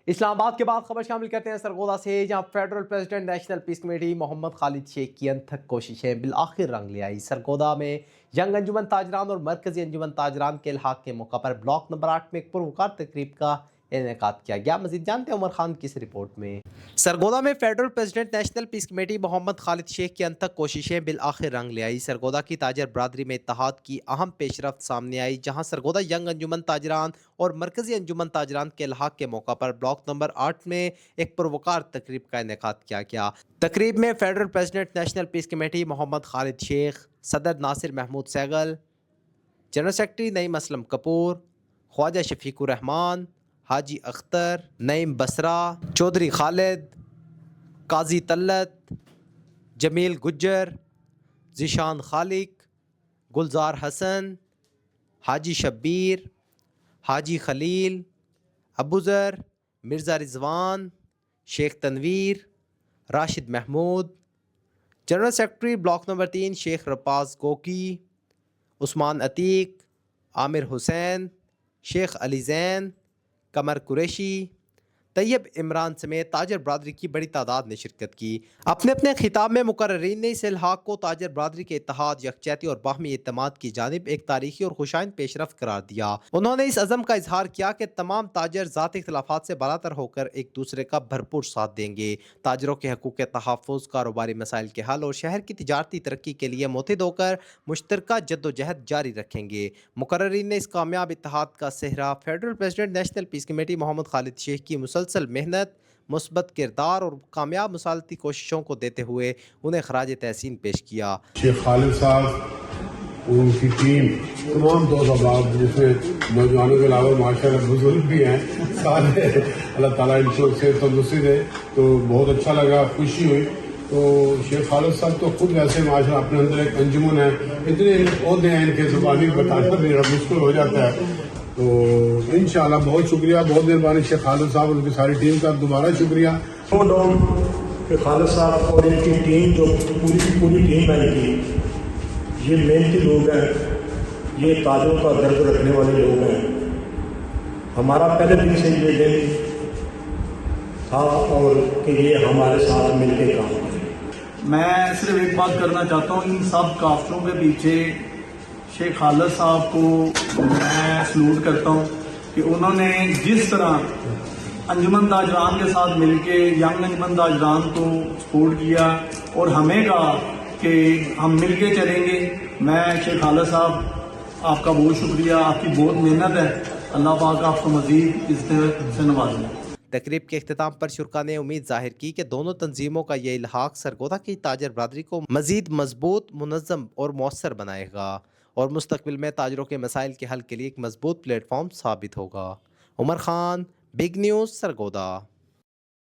اسلام آباد کے بعد خبر شامل کرتے ہیں سرگودا سے، جہاں فیڈرل پریزیڈنٹ نیشنل پیس کمیٹی محمد خالد شیخ کی انتھک کوششیں بالآخر رنگ لے آئی۔ سرگودا میں ینگ انجمن تاجران اور مرکزی انجمن تاجران کے الحاق کے موقع پر بلاک نمبر 8 میں ایک پروکار تقریب کا انعقاد کیا گیا۔ مزید جانتے ہیں عمر خان کی اس رپورٹ میں۔ سرگودا میں فیڈرل پریزیڈنٹ نیشنل پیس کمیٹی محمد خالد شیخ کی انتھک کوششیں بالآخر رنگ لے آئی۔ سرگودا کی تاجر برادری میں اتحاد کی اہم پیش رفت سامنے آئی، جہاں سرگودا ینگ انجمن تاجران اور مرکزی انجمن تاجران کے الحاق کے موقع پر بلاک نمبر 8 میں ایک پروکار تقریب کا انعقاد کیا گیا۔ تقریب میں فیڈرل پریزیڈنٹ نیشنل پیس کمیٹی محمد خالد شیخ، صدر ناصر محمود سیغل، جنرل سیکرٹری نعیم اسلم کپور، خواجہ شفیق الرحمان، حاجی اختر، نعیم بسرا، چودھری خالد، قاضی طلت، جمیل گجر، ذیشان خالق، گلزار حسن، حاجی شبیر، حاجی خلیل، Abuzar, Mirza Rizwan, Sheikh Tanveer, Rashid Mahmood, general secretary block number 3 Sheikh رپاز cookie, عثمان عتیق، عامر حسین، شیخ علی زین، قمر قریشی، طیب عمران سمیت تاجر برادری کی بڑی تعداد نے شرکت کی۔ اپنے اپنے خطاب میں مقررین نے اس الحاق کو تاجر برادری کے اتحاد، یکجہتی اور باہمی اعتماد کی جانب ایک تاریخی اور خوشائند پیش رفت قرار دیا۔ انہوں نے اس عزم کا اظہار کیا کہ تمام تاجر ذاتی اختلافات سے بالاتر ہو کر ایک دوسرے کا بھرپور ساتھ دیں گے، تاجروں کے حقوق کے تحفظ، کاروباری مسائل کے حل اور شہر کی تجارتی ترقی کے لیے متحد ہو کر مشترکہ جدوجہد جاری رکھیں گے۔ مقررین نے اس کامیاب اتحاد کا سہرا فیڈرل پریزیڈنٹ نیشنل پیس کمیٹی محمد خالد شیخ کی مسلسل محنت، مثبت کردار اور کامیاب مسالتی کوششوں کو دیتے ہوئے انہیں خراج تحسین پیش کیا۔ شیخ خالد صاحب، ان کی ٹیم، تمام دوست احباب جس میں نوجوانوں کے علاوہ ماشاءاللہ بزرگ بھی ہیں، سارے اللہ تعالیٰ ان کو سے تندرستی دے، تو بہت اچھا لگا، خوشی ہوئی۔ تو شیخ خالد صاحب تو خود ویسے ماشاءاللہ اپنے اندر ایک انجمن ہے، اتنے عہدے ہیں ان کے زبانی بتانا میرا مشکل ہو جاتا ہے۔ تو انشاءاللہ بہت شکریہ، بہت مہربانی شیخ خالد صاحب اور ان کی ساری ٹیم کا دوبارہ شکریہ۔ کہ خالد صاحب اور ان کی ٹیم، جو پوری ٹیم ہے ان کی، یہ محنتی لوگ ہیں، یہ تاجروں کا درد رکھنے والے لوگ ہیں۔ ہمارا پہلے دن سے یہ دن تھا اور کہ یہ ہمارے ساتھ مل کے کام کریں۔ میں صرف ایک بات کرنا چاہتا ہوں، ان سب کافتوں کے پیچھے شیخ خالد صاحب کو میں سلوٹ کرتا ہوں کہ انہوں نے جس طرح انجمن تاجران کے ساتھ مل کے ینگ انجمن تاجران کو سپورٹ کیا اور ہمیں کہا کہ ہم مل کے چلیں گے۔ میں شیخ خالد صاحب آپ کا بہت شکریہ، آپ کی بہت محنت ہے، اللہ پاک آپ کو مزید اس سے نوازے۔ تقریب کے اختتام پر شرکاء نے امید ظاہر کی کہ دونوں تنظیموں کا یہ الحاق سرگودا کی تاجر برادری کو مزید مضبوط، منظم اور مؤثر بنائے گا اور مستقبل میں تاجروں کے مسائل کے حل کے لیے ایک مضبوط پلیٹ فارم ثابت ہوگا۔ عمر خان، بگ نیوز، سرگودا۔